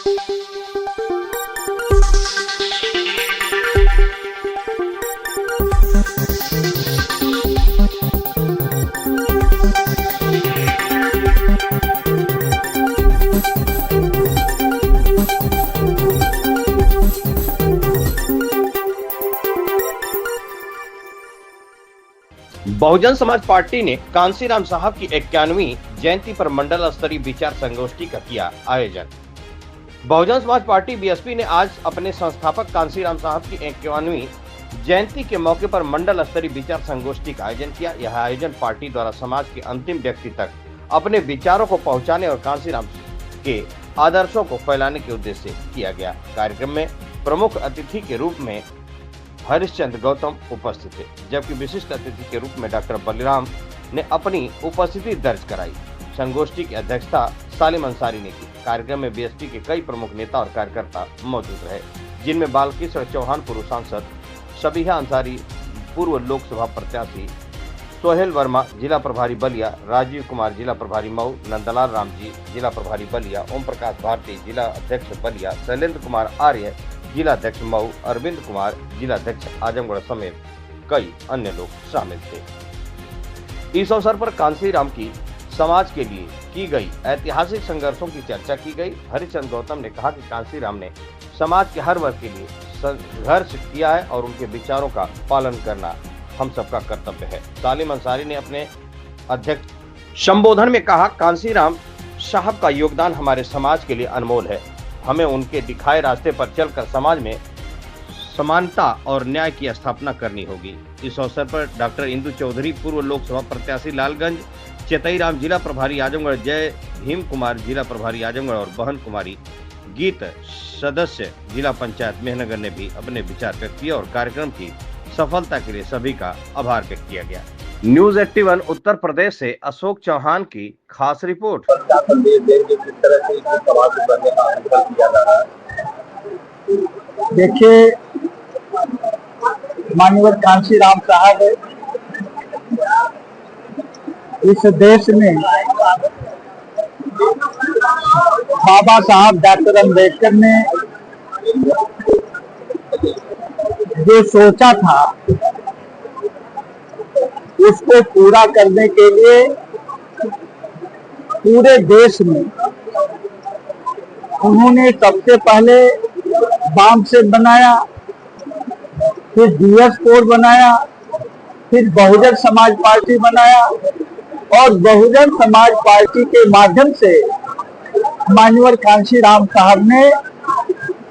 Bahujan Samaj party ने कांसीराम साहब की 51वीं जयंती पर मंडल स्तरीय विचार संगोष्ठी का किया आयोजन। बहुजन समाज पार्टी बीएसपी ने आज अपने संस्थापक कांसीराम साहब की 51वीं जयंती के मौके पर मंडल स्तरीय विचार संगोष्ठी का आयोजन किया। यह आयोजन पार्टी द्वारा समाज के अंतिम व्यक्ति तक अपने विचारों को पहुंचाने और कांसीराम के आदर्शों को फैलाने के उद्देश्य से किया गया। कार्यक्रम में प्रमुख अतिथि के रूप में हरिश्चंद्र गौतम उपस्थित थे, जबकि विशिष्ट अतिथि के रूप में डॉक्टर बलिराम ने अपनी उपस्थिति दर्ज कराई। संगोष्ठी की अध्यक्षता सालिम अंसारी ने की। कार्यक्रम में बीएसपी के कई प्रमुख नेता और कार्यकर्ता मौजूद रहे, जिनमें बालकृष्ण चौहान पूर्व सांसद, सबीहा अंसारी पूर्व लोकसभा प्रत्याशी, सोहेल वर्मा जिला प्रभारी बलिया, राजीव कुमार जिला प्रभारी मऊ, नंदलाल राम जी जिला प्रभारी बलिया, ओम प्रकाश भारती जिला अध्यक्ष बलिया, शैलेंद्र कुमार आर्य जिला अध्यक्ष मऊ, अरविंद कुमार जिला अध्यक्ष आजमगढ़ समेत कई अन्य लोग शामिल थे। इस अवसर पर कांसीराम की समाज के लिए की गई ऐतिहासिक संघर्षों की चर्चा की गई। हरिचंद गौतम ने कहा कि कांसीराम ने समाज के हर वर्ग के लिए संघर्ष किया है और उनके विचारों का पालन करना हम सबका कर्तव्य है। सालिम अंसारी ने अपने अध्यक्ष संबोधन में कहा, कांसीराम साहब का योगदान हमारे समाज के लिए अनमोल है। हमें उनके दिखाए रास्ते पर चलकर समाज में समानता और न्याय की स्थापना करनी होगी। इस अवसर पर डॉक्टर इंदु चौधरी पूर्व लोकसभा प्रत्याशी लालगंज, चेतई राम जिला प्रभारी आजमगढ़, जय भीम कुमार जिला प्रभारी आजमगढ़ और बहन कुमारी गीत सदस्य जिला पंचायत मेहनगर ने भी अपने विचार व्यक्त किए और कार्यक्रम की सफलता के लिए सभी का आभार व्यक्त किया गया। न्यूज़ 81 उत्तर प्रदेश से अशोक चौहान की खास रिपोर्ट। देखिए, माननीय कांसीराम साहब इस देश में बाबा साहब डॉक्टर अम्बेडकर ने जो सोचा था उसको पूरा करने के लिए पूरे देश में उन्होंने सबसे पहले बाम से बनाया, फिर डीएस कोड बनाया, फिर बहुजन समाज पार्टी बनाया और बहुजन समाज पार्टी के माध्यम से माननीय कांसीराम साहब ने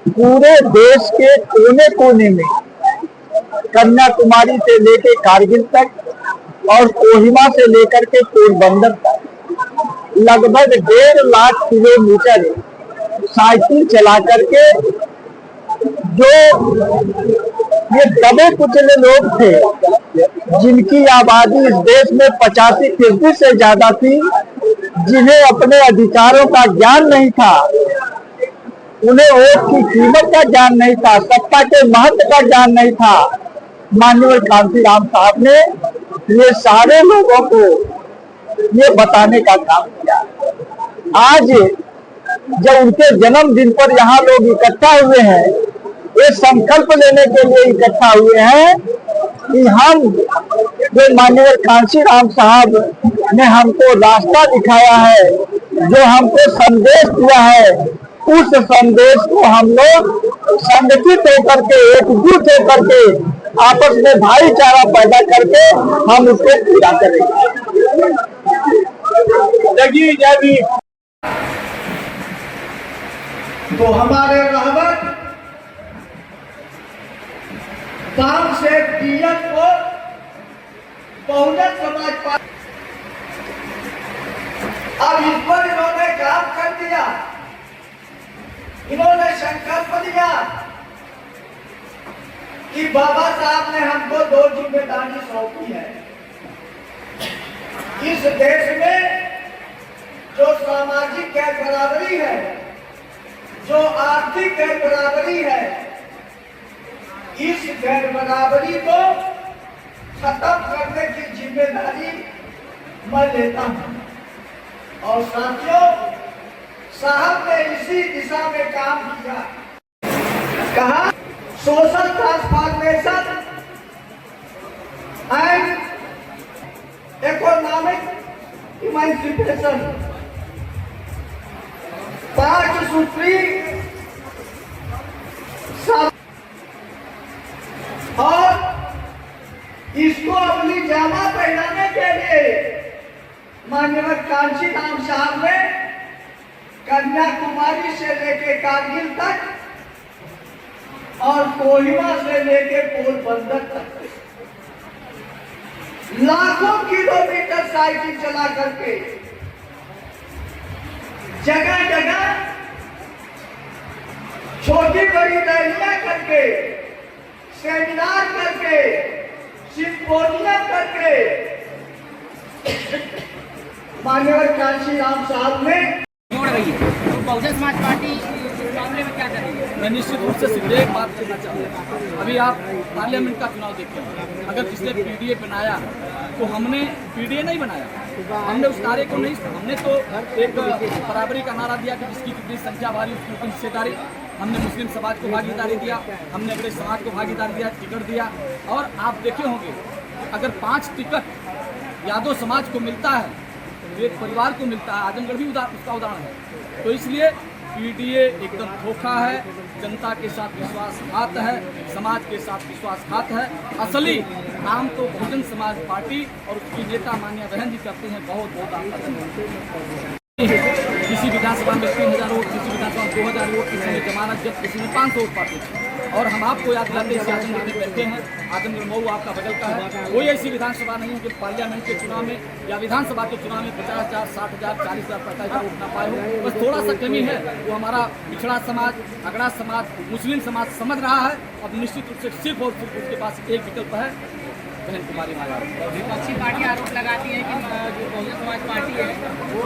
पूरे देश के कोने कोने में कन्याकुमारी से लेकर कारगिल तक और कोहिमा से लेकर के पोरबंदर तक लगभग 1.5 लाख किलोमीटर साइकिल चला करके जो ये दबे कुचले लोग थे, जिनकी आबादी इस देश में 85% से ज्यादा थी, जिन्हें अपने अधिकारों का ज्ञान नहीं था, उन्हें वोट की कीमत का ज्ञान नहीं था, सत्ता के महत्व का ज्ञान नहीं था, माननीय कांसीराम साहब ने ये सारे लोगों को ये बताने का काम किया। आज जब उनके जन्मदिन पर यहाँ लोग इकट्ठा हुए हैं, ये संकल्प लेने के लिए इकट्ठा हुए हैं कि हम जो माननीय कांसीराम साहब ने हमको रास्ता दिखाया है, जो हमको संदेश दिया है, उस संदेश को हम लोग संगठित होकर के, एकजुट होकर के, आपस में भाईचारा पैदा करके हम उसको पूरा करेंगे। तो हमारे रहबर बाम से डीएस को बहुजन समाज पार्टी, अब इस पर इन्होंने काम कर दिया, इन्होंने संकल्प दिया कि बाबा साहब ने हमको 2 जिम्मेदारी सौंपी है। इस देश में जो सामाजिक गैर बराबरी है, जो आर्थिक गैर बराबरी है, इस गैर बराबरी को खत्म करने की जिम्मेदारी मैं लेता हूं। और साथियों, साहब ने इसी दिशा में काम किया। कहा social transformation and economic emancipation, 5 सूत्री और इसको अपनी जामा पहनाने के लिए माननीय कांशी राम साहब ने कन्याकुमारी से लेके कारगिल तक और कोहिमा से लेके पोरबंदर तक लाखों किलोमीटर साइकिल चला करके जगह जगह छोटी बड़ी रैलियां करके, सेमिनार करके, सिंपोजियम करके माननीय कांशी राम साहब ने जोड़ रही है। तो बहुजन समाज पार्टी इस मामले में क्या करेगी? मैं निश्चित रूप से सीधे एक बात कहना चाहूँगा। अभी आप पार्लियामेंट का चुनाव देखें, अगर किसी ने पीडीए बनाया तो हमने पीडीए नहीं बनाया, हमने उस नारे को नहीं, हमने तो एक बराबरी का नारा दिया कि जिसकी कितनी संख्या भारी उसकी उतनी हिस्सेदारी। हमने मुस्लिम समाज को भागीदारी दिया, हमने अगले समाज को भागीदारी दिया, टिकट दिया। और आप देखे होंगे अगर 5 टिकट यादव समाज को मिलता है तो एक परिवार को मिलता है, आजमगढ़ भी उसका उदाहरण है। तो इसलिए पीडीए एकदम धोखा है, जनता के साथ विश्वासघात है, समाज के साथ विश्वासघात है। असली काम तो बहुजन समाज पार्टी और उसकी नेता माननीय बहन जी करते हैं। बहुत बहुत आपका धन्यवाद। किसी विधानसभा में 3000 वोट, किसी विधानसभा में 2000 वोट, किसी में जमानत जब, किसी में 500 वोट पाते थे। और हम आपको याद दिलाते हैं आजमगढ़ में बैठे हैं, आजमगढ़ मऊ आपका बगल का है। कोई ऐसी विधानसभा नहीं है कि पार्लियामेंट के चुनाव में या विधानसभा के चुनाव में 50,000, 60,000, 40,000, 45,000 वोट ना पाए हो। बस थोड़ा सा कमी है, वो हमारा पिछड़ा समाज, अगड़ा समाज, मुस्लिम समाज समझ रहा है। अब निश्चित रूप से सिर्फ और सिर्फ उसके पास एक विकल्प है, बहन कुमारी मायावती। विपक्षी पार्टी आरोप लगाती है कि जो बहुजन समाज पार्टी है वो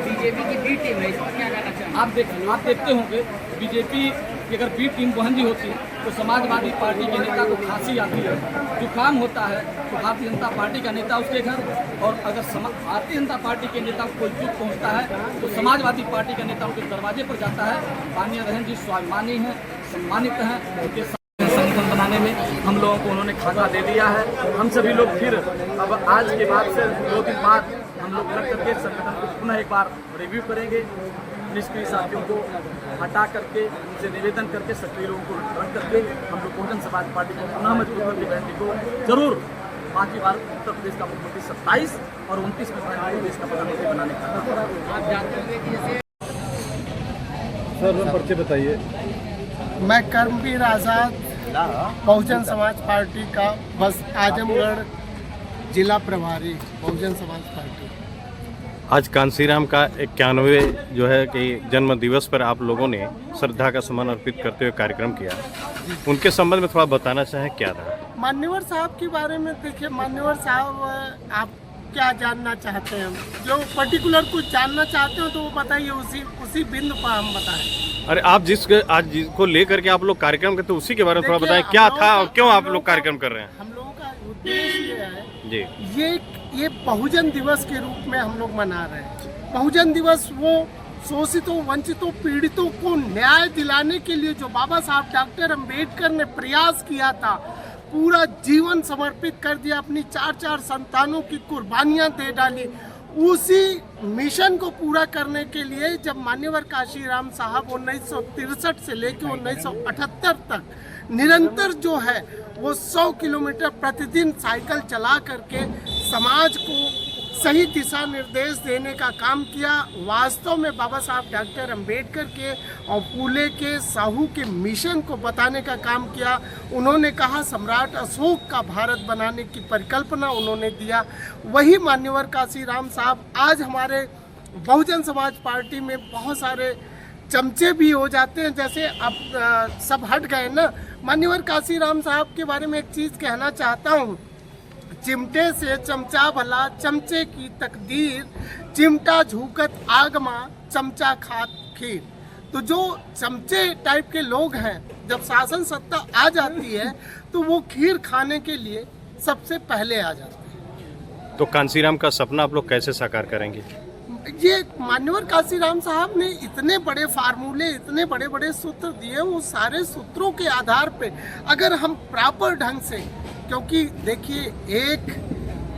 बीजेपी की बी टीम है, इस पर क्या कहना चाहिए? आप देखते होंगे बीजेपी की अगर बी टीम बहन जी होती तो समाजवादी पार्टी के नेता को खांसी आती है, जुकाम होता है तो भारतीय जनता पार्टी का नेता उसके घर, और अगर भारतीय जनता पार्टी के नेता को कोई चूक पहुँचता है तो समाजवादी पार्टी का नेता उनके दरवाजे पर जाता है। माननीय बहन जी स्वाभिमानी हैं, सम्मानित हैं, उनके संगठन बनाने में हम लोगों को उन्होंने खाका दे दिया है। हम सभी लोग फिर अब आज के बाद से 2 दिन बाद हम लोग लग करके संगठन को पुनः एक बार रिव्यू करेंगे। निष्क्रिय साथियों को हटा करके, उनसे निवेदन करके, सक्रिय लोगों को रख करके हम लोग बहुजन समाज पार्टी को पुनः मजबूत करके बहन जी को जरूर 5वीं बार उत्तर प्रदेश का मुख्यमंत्री 27 और 29 में प्रदेश का प्रधानमंत्री बनाने का। आप जानते होंगे कि जैसे सर परिचय बताइए। मैं कर्मवीर आज़ाद बहुजन समाज पार्टी का बस आजमगढ़ जिला प्रभारी बहुजन समाज पार्टी। आज कांसीराम का 91वें जो है कि जन्म दिवस पर आप लोगों ने श्रद्धा का सुमन अर्पित करते हुए कार्यक्रम किया, उनके संबंध में थोड़ा बताना चाहें क्या था? मान्यवर साहब के बारे में देखिए, मान्यवर साहब आप क्या जानना चाहते हैं? जो पर्टिकुलर कुछ जानना चाहते हो तो वो बताइए, उसी बिंदु पर हम बताएं। अरे आप आज जिसको लेकर के आप लोग कार्यक्रम करते उसी के बारे में थोड़ा बताएं, क्या था और क्यों आप लोग कार्यक्रम कर रहे हैं? हम लोगों का उद्देश्य ये है जी, ये बहुजन दिवस के रूप में हम लोग मना रहे हैं। बहुजन दिवस वो शोषितों, वंचितों, पीड़ितों को न्याय दिलाने के लिए जो बाबा साहब डॉक्टर अम्बेडकर ने प्रयास किया था, पूरा जीवन समर्पित कर दिया, अपनी 4 संतानों की कुर्बानियां दे डाली, उसी मिशन को पूरा करने के लिए जब मान्यवर कांशीराम साहब 1963 से लेकर 1978 तक निरंतर जो है वो 100 किलोमीटर प्रतिदिन साइकिल चला करके समाज को सही दिशा निर्देश देने का काम किया। वास्तव में बाबा साहब डॉक्टर अम्बेडकर के और फूले के, साहू के मिशन को बताने का काम किया। उन्होंने कहा सम्राट अशोक का भारत बनाने की परिकल्पना उन्होंने दिया। वही मान्यवर कांशीराम साहब आज हमारे बहुजन समाज पार्टी में बहुत सारे चमचे भी हो जाते हैं, जैसे अब सब हट गए ना। मान्यवर कांशीराम साहब के बारे में एक चीज़ कहना चाहता हूँ, चिमटे से चमचा भला चमचे की तकदीर, चिमटा झुकत आगमा चमचा खात खीर। तो जो चमचे टाइप के लोग हैं, जब शासन सत्ता आ जाती है तो वो खीर खाने के लिए सबसे पहले आ जाते हैं। तो कांसीराम का सपना आप लोग कैसे साकार करेंगे? ये मान्यवर कांसीराम साहब ने इतने बड़े फार्मूले, इतने बड़े बड़े सूत्र दिए, वो सारे सूत्रों के आधार पे अगर हम प्रॉपर ढंग से, क्योंकि देखिए एक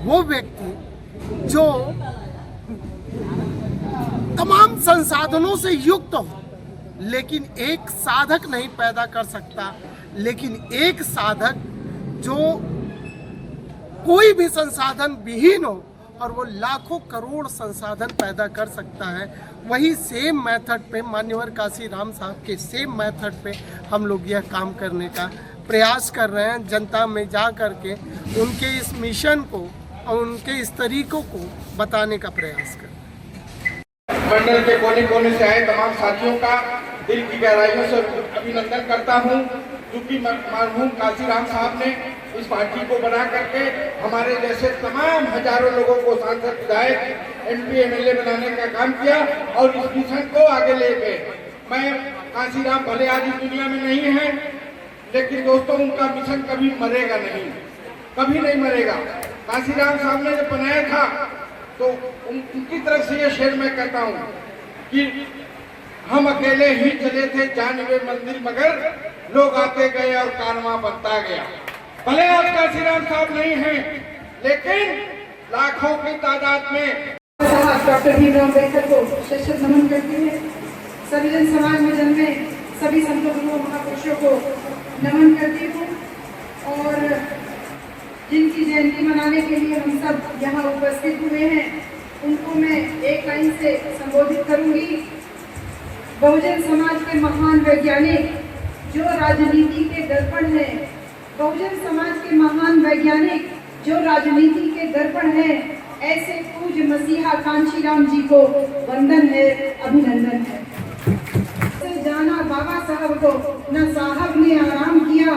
वो व्यक्ति जो तमाम संसाधनों से युक्त हो लेकिन एक साधक नहीं पैदा कर सकता, लेकिन एक साधक जो कोई भी संसाधन विहीन हो और वो लाखों करोड़ संसाधन पैदा कर सकता है, वही सेम मेथड पे मान्यवर कांसीराम साहब के सेम मेथड पे हम लोग यह काम करने का प्रयास कर रहे हैं। जनता में जा कर के उनके इस मिशन को और उनके इस तरीकों को बताने का प्रयास करें। मंडल के कोने कोने से आए तमाम साथियों का दिल की गहराइयों से अभिनंदन करता हूं, क्योंकि मरहूम कांसीराम साहब ने इस पार्टी को बना करके हमारे जैसे तमाम हजारों लोगों को सांसद, विधायक, MP, MLA बनाने का काम किया और इस मिशन को आगे ले गए। मैं कांसीराम भले आज इस दुनिया में नहीं है, लेकिन दोस्तों उनका मिशन कभी मरेगा नहीं, कभी नहीं मरेगा। कांसीराम साहब ने जब बनाया था तो उनकी तरफ से ये शेर मैं कहता हूँ कि हम अकेले ही चले थे जानवे मंदिर, मगर लोग आते गए और कारवां बनता गया। भले आज कांसीराम साहब नहीं हैं, लेकिन लाखों की तादाद में डॉक्टर भीमराव अम्बेडकर को श्रद्धा नमन करती है। सभी जन समाज में जन्मे सभी संतों गुरुओं महापुरुषों को नमन करती हूँ और जिनकी जयंती मनाने के लिए हम सब यहाँ उपस्थित हुए हैं उनको मैं एक लाइन से संबोधित करूंगी। बहुजन समाज के महान वैज्ञानिक जो राजनीति के दर्पण है, बहुजन समाज के महान वैज्ञानिक जो राजनीति के दर्पण है, ऐसे पूज्य मसीहा कांशीराम जी को वंदन है, अभिनंदन है। जाना बाबा साहब को न साहब ने आराम किया,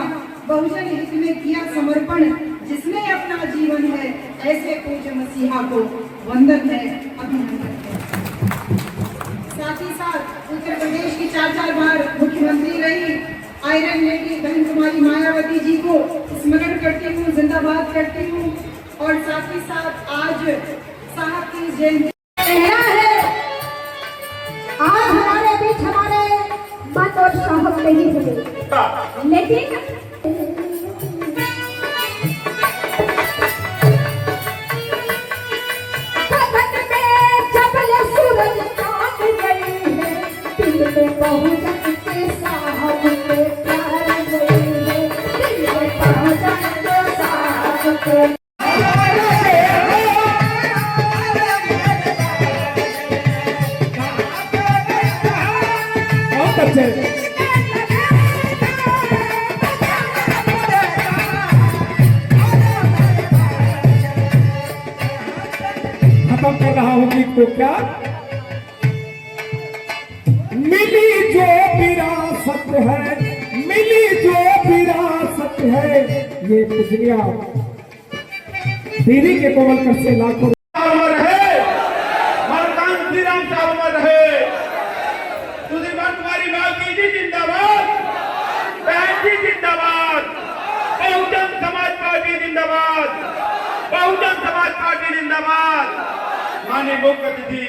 बहुजन हित में किया समर्पण, जिसमें अपना जीवन है, ऐसे पूज्य मसीहा को वंदन है, अभिनंदन है। साथ ही साथ उत्तर प्रदेश की 4 बार मुख्यमंत्री रही आयरन लेडी बहन कुमारी मायावती जी को स्मरण करती हूँ, जिंदाबाद करती हूँ। और साथ ही साथ आज साहब की जयंती है। आज हमारे बीच हमारे मत और साहब नहीं हुए, लेकिन खत्म कर रहा हूँ गीत को। क्या मिली जो विरासत है, मिली जो विरासत है, ये पिछलिया दीदी के कोमल कर से लाखों कांसीराम साहब अमर रहे। तुम्हारी मालकी जी जिंदाबाद, बहन जी जिंदाबाद, बहुजन समाज पार्टी जिंदाबाद, बहुजन समाज पार्टी जिंदाबाद। माननीय मुख्य अतिथि